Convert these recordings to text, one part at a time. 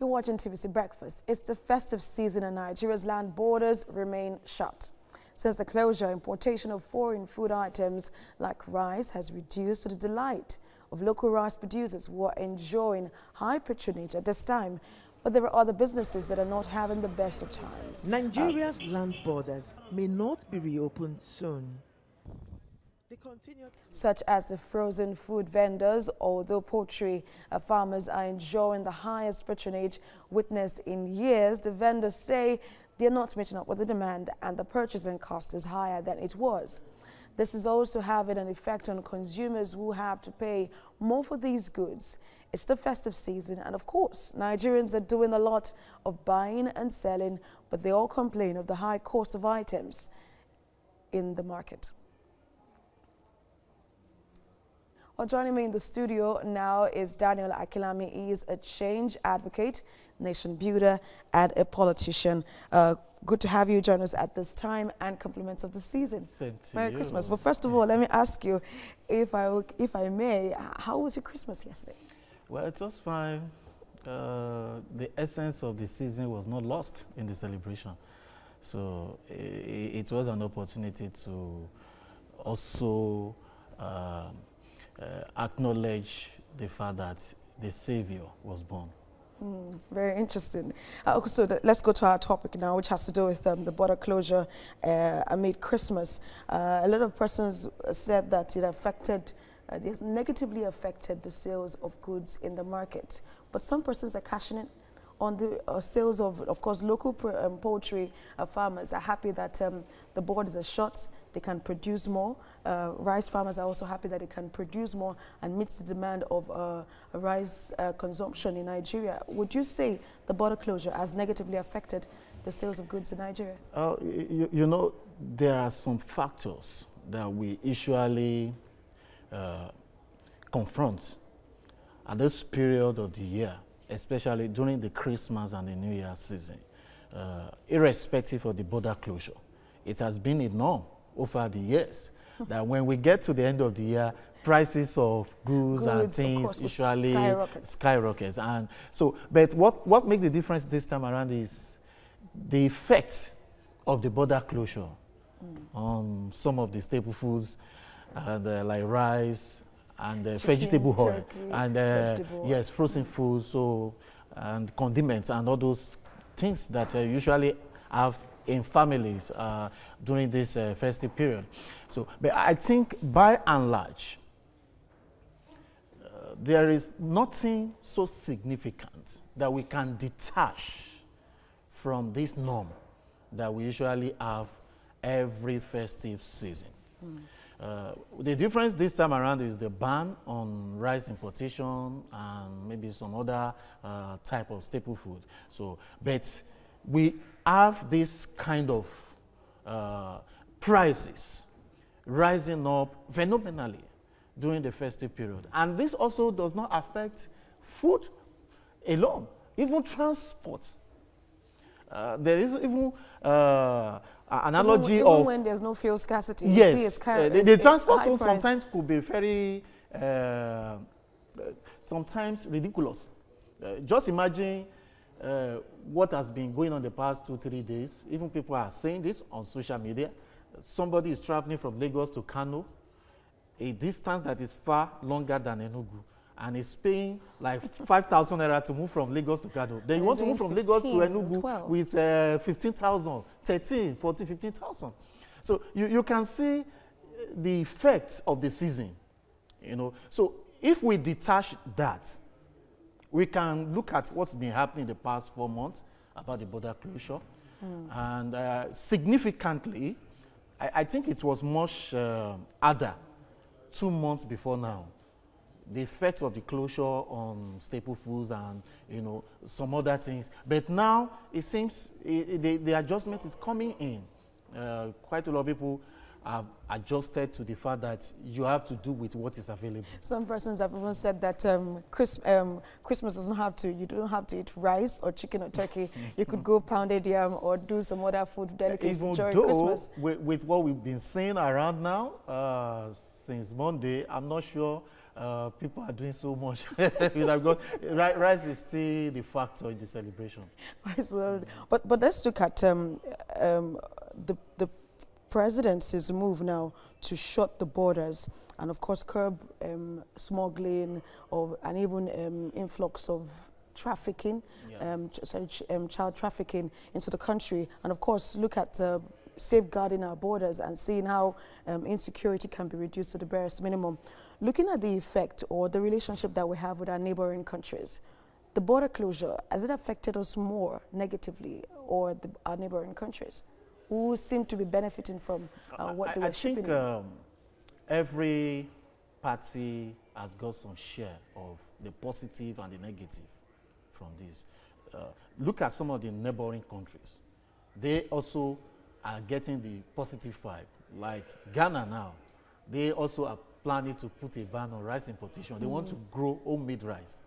You're watching TVC Breakfast. It's the festive season and Nigeria's land borders remain shut. Since the closure, importation of foreign food items like rice has reduced to the delight of local rice producers who are enjoying high patronage at this time. But there are other businesses that are not having the best of times. Nigeria's land borders may not be reopened soon. Such as the frozen food vendors, although poultry farmers are enjoying the highest patronage witnessed in years, the vendors say they're not meeting up with the demand and the purchasing cost is higher than it was. This is also having an effect on consumers who have to pay more for these goods. It's the festive season, and of course, Nigerians are doing a lot of buying and selling, but they all complain of the high cost of items in the market. Well, joining me in the studio now is Daniel Akilami. He is a change advocate, nation builder, and a politician. Good to have you join us at this time, and compliments of the season. Merry Christmas. But first of all, let me ask you, if I may, how was your Christmas yesterday? Well, it was fine. The essence of the season was not lost in the celebration. So it was an opportunity to also acknowledge the fact that the Savior was born. Very interesting. So let's go to our topic now, which has to do with the border closure amid Christmas. A lot of persons said that it affected, it negatively affected the sales of goods in the market. But some persons are cashing in on the sales of course, local poultry farmers are happy that the borders are shut. They can produce more. Rice farmers are also happy that they can produce more and meet the demand of rice consumption in Nigeria. Would you say the border closure has negatively affected the sales of goods in Nigeria? You know, there are some factors that we usually confront at this period of the year, especially during the Christmas and the New Year season, irrespective of the border closure. It has been a norm over the years that when we get to the end of the year, prices of goods and things usually skyrockets. And so, but what makes the difference this time around is the effect of the border closure on some of the staple foods, and like rice and vegetable oil, and yes, frozen foods, so and condiments and all those things that usually have in families during this festive period. So, but I think by and large, there is nothing so significant that we can detach from this norm that we usually have every festive season. The difference this time around is the ban on rice importation and maybe some other type of staple food. So, but we have this kind of prices rising up phenomenally during the festive period. And this also does not affect food alone, even transport. There is even analogy even when there's no fuel scarcity. Yes, you see the transport sometimes could be very, sometimes ridiculous. Just imagine what has been going on the past 2-3 days. Even people are saying this on social media. Somebody is traveling from Lagos to Kano, a distance that is far longer than Enugu, and is paying like 5,000 naira to move from Lagos to Kano. Then you want to move from Lagos to Enugu 12. With 15,000, 13, 14, 15,000. So you can see the effects of the season, you know. So if we detach that, we can look at what's been happening in the past 4 months about the border closure. And significantly, I think it was much harder 2 months before now. The effect of the closure on staple foods and, you know, some other things. But now it seems the adjustment is coming in. Quite a lot of people have adjusted to the fact that you have to do with what is available. Some persons have even said that Christmas doesn't have to, you don't have to eat rice or chicken or turkey. You could go pounded yam or do some other food delicacies during Christmas. With what we've been seeing around now, since Monday, I'm not sure people are doing so much. Rice is still the factor in the celebration. But let's look at the presidency's move now to shut the borders and, of course, curb smuggling and even influx of trafficking, child trafficking into the country, and, of course, look at safeguarding our borders and seeing how insecurity can be reduced to the barest minimum. Looking at the effect or the relationship that we have with our neighboring countries, the border closure, has it affected us more negatively or our neighboring countries who seem to be benefiting from what they were shipping? I think every party has got some share of the positive and the negative from this. Look at some of the neighboring countries. They also are getting the positive vibe. Like Ghana now, they also are planning to put a ban on rice importation. They want to grow homemade rice.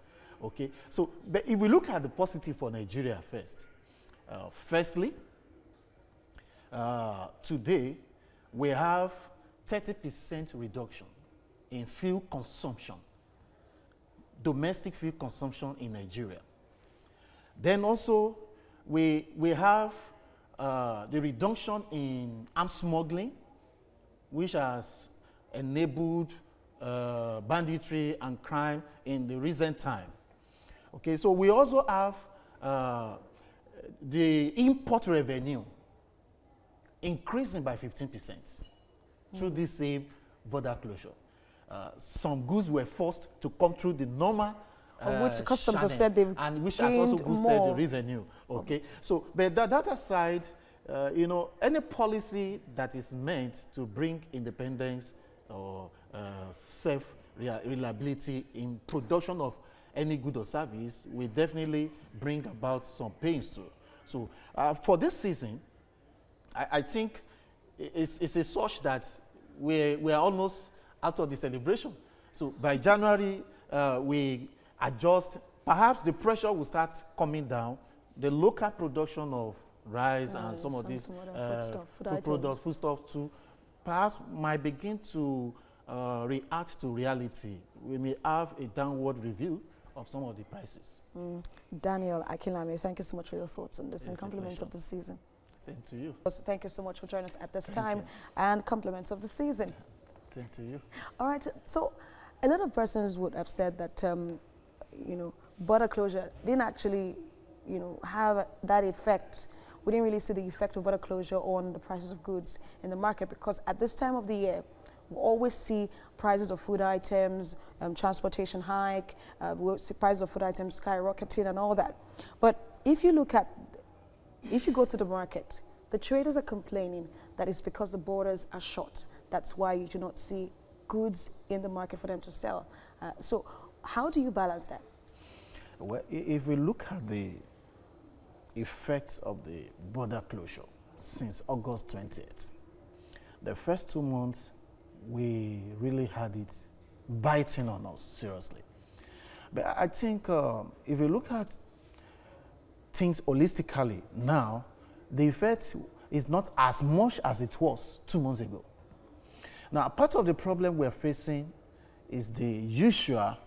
Okay, so but if we look at the positive for Nigeria first, firstly, today we have 30% reduction in fuel consumption, domestic fuel consumption in Nigeria. Then also we have the reduction in arms smuggling, which has enabled banditry and crime in the recent time. Okay, so we also have the import revenue increasing by 15% through this same border closure. Some goods were forced to come through the normal which customs have said they've and which has also boosted the revenue. Okay, so but that aside, you know, any policy that is meant to bring independence or self-reliability in production of any good or service will definitely bring about some pains too. So for this season, I think it's a such that we are almost out of the celebration. So by January, we adjust. Perhaps the pressure will start coming down. The local production of rice and some of these foodstuff too, perhaps might begin to react to reality. We may have a downward review of some of the prices. Daniel Akinlami, thank you so much for your thoughts on this and compliments of the season. Same to you. Thank you so much for joining us at this time and compliments of the season. Same to you. All right, so a lot of persons would have said that, you know, border closure didn't actually, you know, have that effect. We didn't really see the effect of border closure on the prices of goods in the market because at this time of the year, we always see prices of food items, transportation hike, we see prices of food items skyrocketing and all that. But if you look at, if you go to the market, the traders are complaining that it's because the borders are shut. That's why you do not see goods in the market for them to sell. So how do you balance that? Well, if we look at the effects of the border closure since August 20th, the first 2 months, we really had it biting on us seriously. But I think if you look at things holistically now, the effect is not as much as it was 2 months ago. Now, part of the problem we're facing is the usual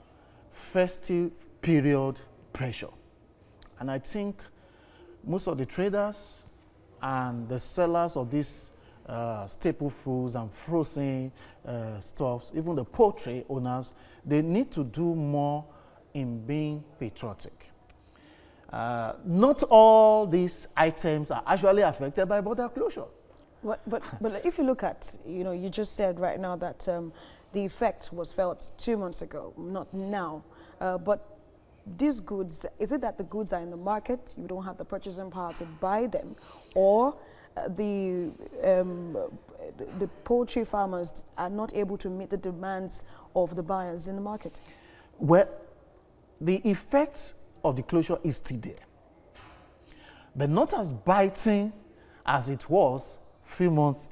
festive period pressure. And I think most of the traders and the sellers of these staple foods and frozen stuffs, even the poultry owners, they need to do more in being patriotic. Not all these items are actually affected by border closure. But if you look at, you know, you just said right now that the effect was felt 2 months ago, not now. But these goods, is it that the goods are in the market, you don't have the purchasing power to buy them, or the poultry farmers are not able to meet the demands of the buyers in the market? Well, the effects of the closure is still there, but not as biting as it was a few months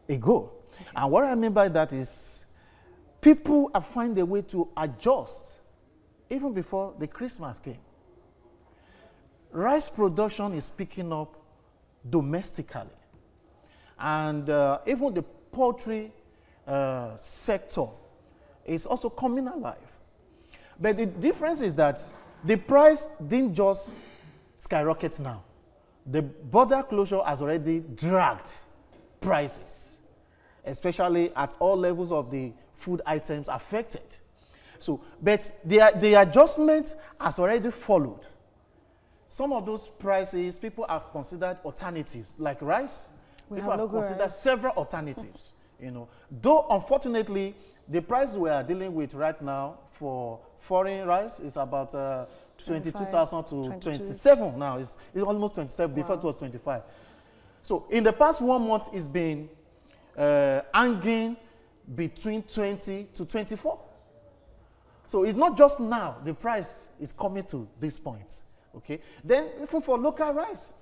ago. Okay. And what I mean by that is people are finding a way to adjust even before the Christmas came. Rice production is picking up domestically, and even the poultry sector is also coming alive. But the difference is that the price didn't just skyrocket now. The border closure has already dragged prices, especially at all levels of the food items affected. So, but the adjustment has already followed. Some of those prices, people have considered alternatives, like rice. People have considered several alternatives. You know, though unfortunately, the price we are dealing with right now for foreign rice is about 22,000 to 27 now. It's almost 27. Wow. Before it was 25. So in the past 1 month, it's been hanging between 20 to 24. So it's not just now the price is coming to this point. Okay. Then even for local rice,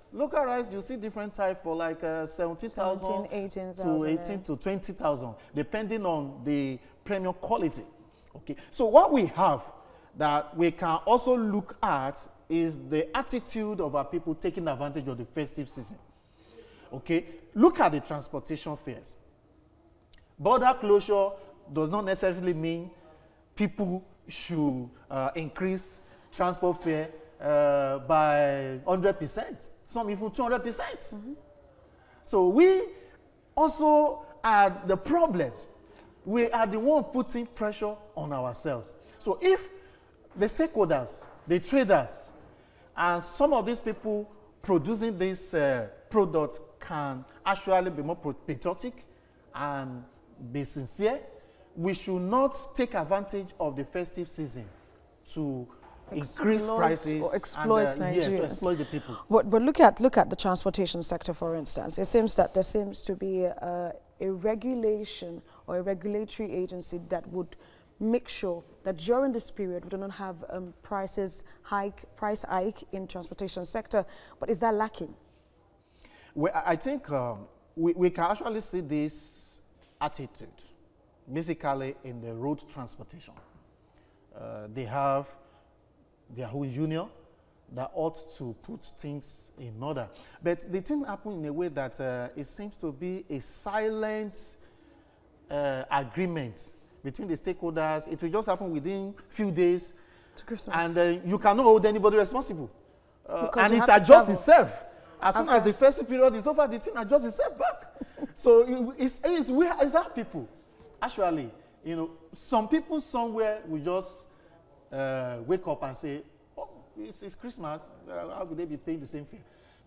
you see different types for like 17,000 to 18 to 20,000, depending on the premium quality. Okay. So what we have that we can also look at is the attitude of our people taking advantage of the festive season. Okay. Look at the transportation fares. Border closure does not necessarily mean people should increase transport fare by 100%, some even 200%. Mm-hmm. So we also are the problems. We are the one putting pressure on ourselves. So if the stakeholders, the traders, and some of these people producing these products can actually be more patriotic and be sincere, we should not take advantage of the festive season to increase prices or exploit Nigerians. Yeah, to exploit the people. But look at the transportation sector, for instance. It seems that there seems to be a regulation or a regulatory agency that would make sure that during this period we do not have price hike in transportation sector. But is that lacking? Well, I think we can actually see this attitude basically in the road transportation. They have their whole union that ought to put things in order. But the thing happened in a way that it seems to be a silent agreement between the stakeholders. It will just happen within a few days. To Christmas. And you cannot hold anybody responsible. And it adjusts itself. As soon as the festive period is over, the thing adjusts itself back. So it's our people. Actually, you know, some people somewhere will just wake up and say, oh, it's Christmas. How would they be paying the same fee?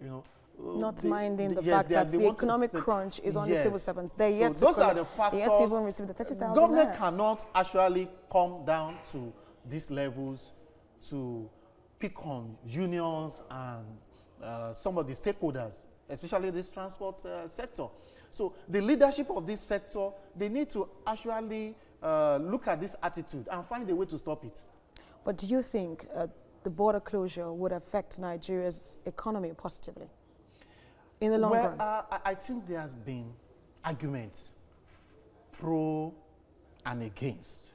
You know, not minding the fact that the economic crunch is on the civil servants. They're yet to those are the factors. They yet to even receive the 30,000. Government cannot actually come down to these levels to pick on unions and some of the stakeholders, especially this transport sector. So the leadership of this sector, they need to actually look at this attitude and find a way to stop it. But do you think the border closure would affect Nigeria's economy positively in the long run? I think there has been arguments pro and against.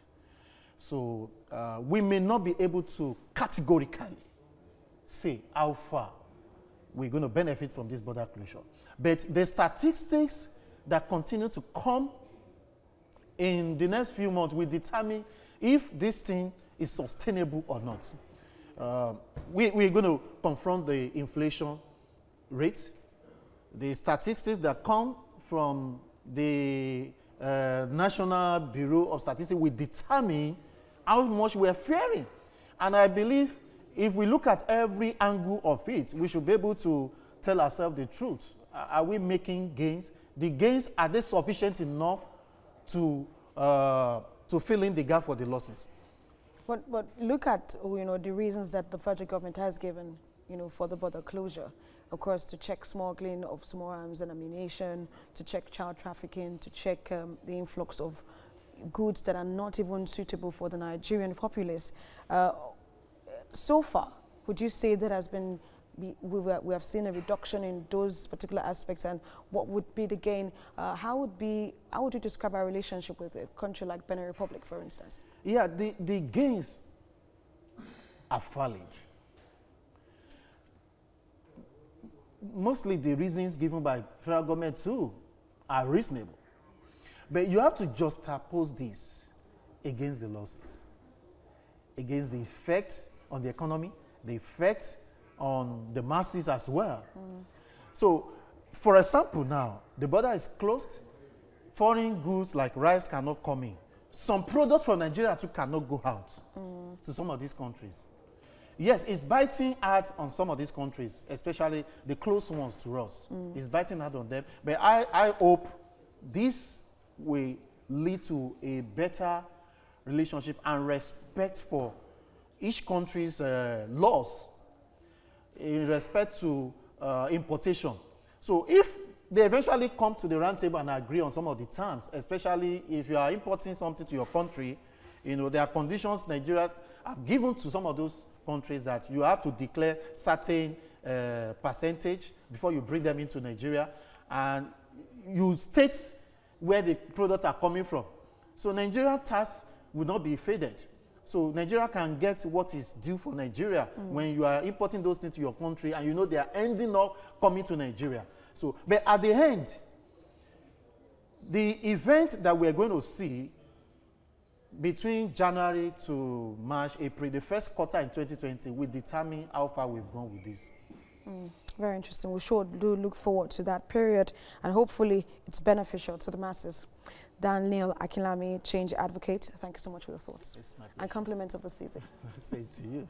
So we may not be able to categorically say how far we're going to benefit from this border closure. But the statistics that continue to come in the next few months will determine if this thing is sustainable or not. We're going to confront the inflation rate. The statistics that come from the National Bureau of Statistics will determine how much we're faring. And I believe if we look at every angle of it, we should be able to tell ourselves the truth. Are we making gains? The gains, are they sufficient enough to fill in the gap for the losses? But look at, you know, the reasons that the federal government has given, you know, for the border closure. Of course, to check smuggling of small arms and ammunition, to check child trafficking, to check the influx of goods that are not even suitable for the Nigerian populace. So far, would you say that has been, we have seen a reduction in those particular aspects, and what would be the gain? How would you describe our relationship with a country like Benin Republic, for instance? Yeah, the gains are valid. Mostly the reasons given by federal government too are reasonable. But you have to juxtapose this against the losses, against the effects on the economy, the effects on the masses as well. So, for example now, the border is closed, foreign goods like rice cannot come in. Some products from Nigeria too cannot go out to some of these countries. Yes, it's biting hard on some of these countries, especially the close ones to us. It's biting hard on them. But I hope this will lead to a better relationship and respect for each country's laws in respect to importation. So if they eventually come to the round table and agree on some of the terms, especially if you are importing something to your country, you know, there are conditions Nigeria have given to some of those countries that you have to declare certain percentage before you bring them into Nigeria, and you state where the products are coming from. So Nigerian tax will not be faded. So Nigeria can get what is due for Nigeria when you are importing those things to your country and you know they are ending up coming to Nigeria. So, but at the end, the event that we're going to see between January to March, April, the first quarter in 2020 will determine how far we've gone with this. Very interesting. We sure do look forward to that period, and hopefully it's beneficial to the masses. Daniel Akinlami, Change Advocate, thank you so much for your thoughts. It's my pleasure. And compliments of the season. Same to you.